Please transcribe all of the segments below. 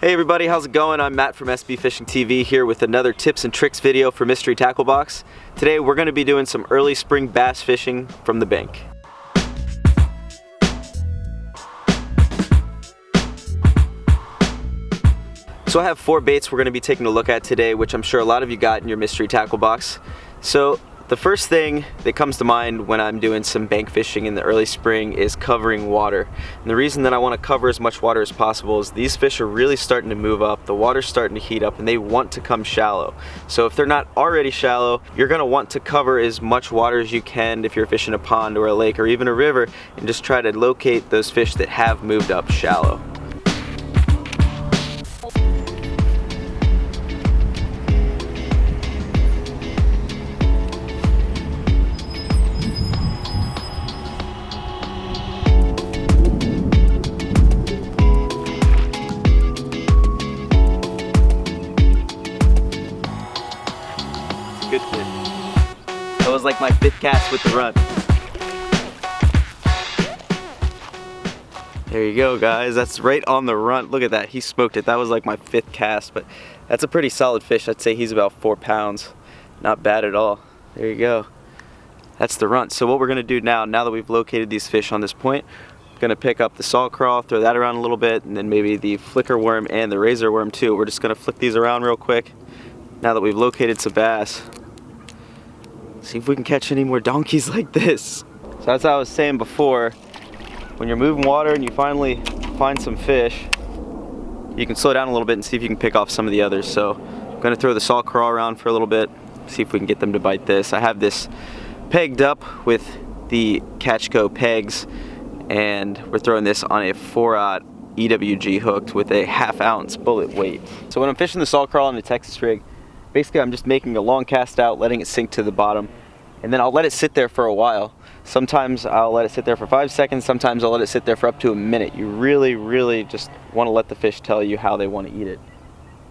Hey everybody, how's it going? I'm Matt from SB Fishing TV here with another tips and tricks video for Mystery Tackle Box. Today we're going to be doing some early spring bass fishing from the bank. So I have 4 baits we're going to be taking a look at today, which I'm sure a lot of you got in your Mystery Tackle Box. So the first thing that comes to mind when I'm doing some bank fishing in the early spring is covering water. And the reason that I want to cover as much water as possible is these fish are really starting to move up, the water's starting to heat up, and they want to come shallow. So if they're not already shallow, you're going to want to cover as much water as you can if you're fishing a pond or a lake or even a river, and just try to locate those fish that have moved up shallow. Good fish. That was like my 5th cast with the run. There you go, guys. That's right on the run. Look at that. He smoked it. That was like my 5th cast, but that's a pretty solid fish. I'd say he's about 4 pounds. Not bad at all. There you go. That's the runt. So what we're going to do now that we've located these fish on this point, I'm going to pick up the salt crawl, throw that around a little bit, and then maybe the flicker worm and the razor worm too. We're just going to flick these around real quick. Now that we've located some bass, see if we can catch any more donkeys like this. So that's how I was saying before, when you're moving water and you finally find some fish, you can slow down a little bit and see if you can pick off some of the others. So I'm gonna throw the salt crawl around for a little bit, see if we can get them to bite this. I have this pegged up with the Catchco pegs, and we're throwing this on a 4/0 EWG hooked with a 1/2 ounce bullet weight. So when I'm fishing the salt crawl on the Texas rig, basically I'm just making a long cast out, letting it sink to the bottom, and then I'll let it sit there for a while. Sometimes I'll let it sit there for 5 seconds, sometimes I'll let it sit there for up to a minute. You really just want to let the fish tell you how they want to eat it.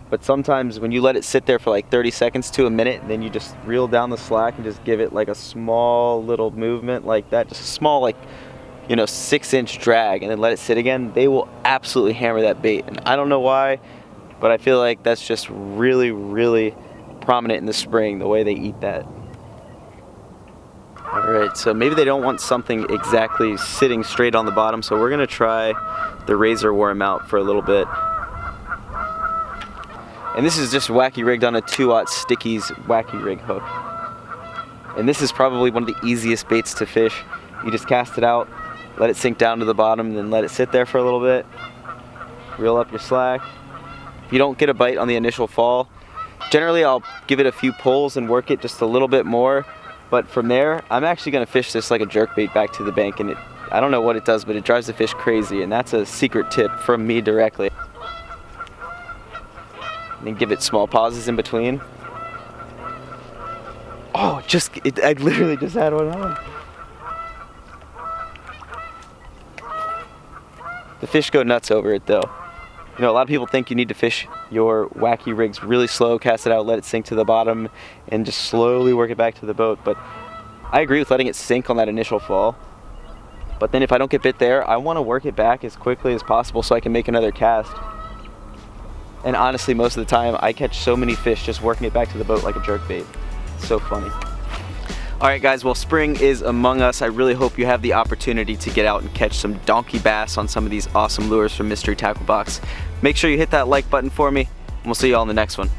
But sometimes when you let it sit there for like 30 seconds to a minute, then you just reel down the slack and just give it like a small little movement like that, just a small, like, 6-inch drag, and then let it sit again, they will absolutely hammer that bait. And I don't know why, but I feel like that's just really prominent in the spring, the way they eat that. Alright, so maybe they don't want something exactly sitting straight on the bottom, so we're gonna try the razor worm out for a little bit. And this is just wacky rigged on a 2/0 Stickies wacky rig hook. And this is probably one of the easiest baits to fish. You just cast it out, let it sink down to the bottom, and then let it sit there for a little bit. Reel up your slack. If you don't get a bite on the initial fall, generally I'll give it a few pulls and work it just a little bit more, but from there I'm actually going to fish this like a jerkbait back to the bank, and I don't know what it does, but it drives the fish crazy, and that's a secret tip from me directly. And then give it small pauses in between. Oh, I literally just had one on. The fish go nuts over it though. A lot of people think you need to fish your wacky rigs really slow, cast it out, let it sink to the bottom, and just slowly work it back to the boat. But I agree with letting it sink on that initial fall. But then if I don't get bit there, I want to work it back as quickly as possible so I can make another cast. And honestly, most of the time, I catch so many fish just working it back to the boat like a jerkbait. It's so funny. Alright guys, well, spring is among us. I really hope you have the opportunity to get out and catch some donkey bass on some of these awesome lures from Mystery Tackle Box. Make sure you hit that like button for me, and we'll see you all in the next one.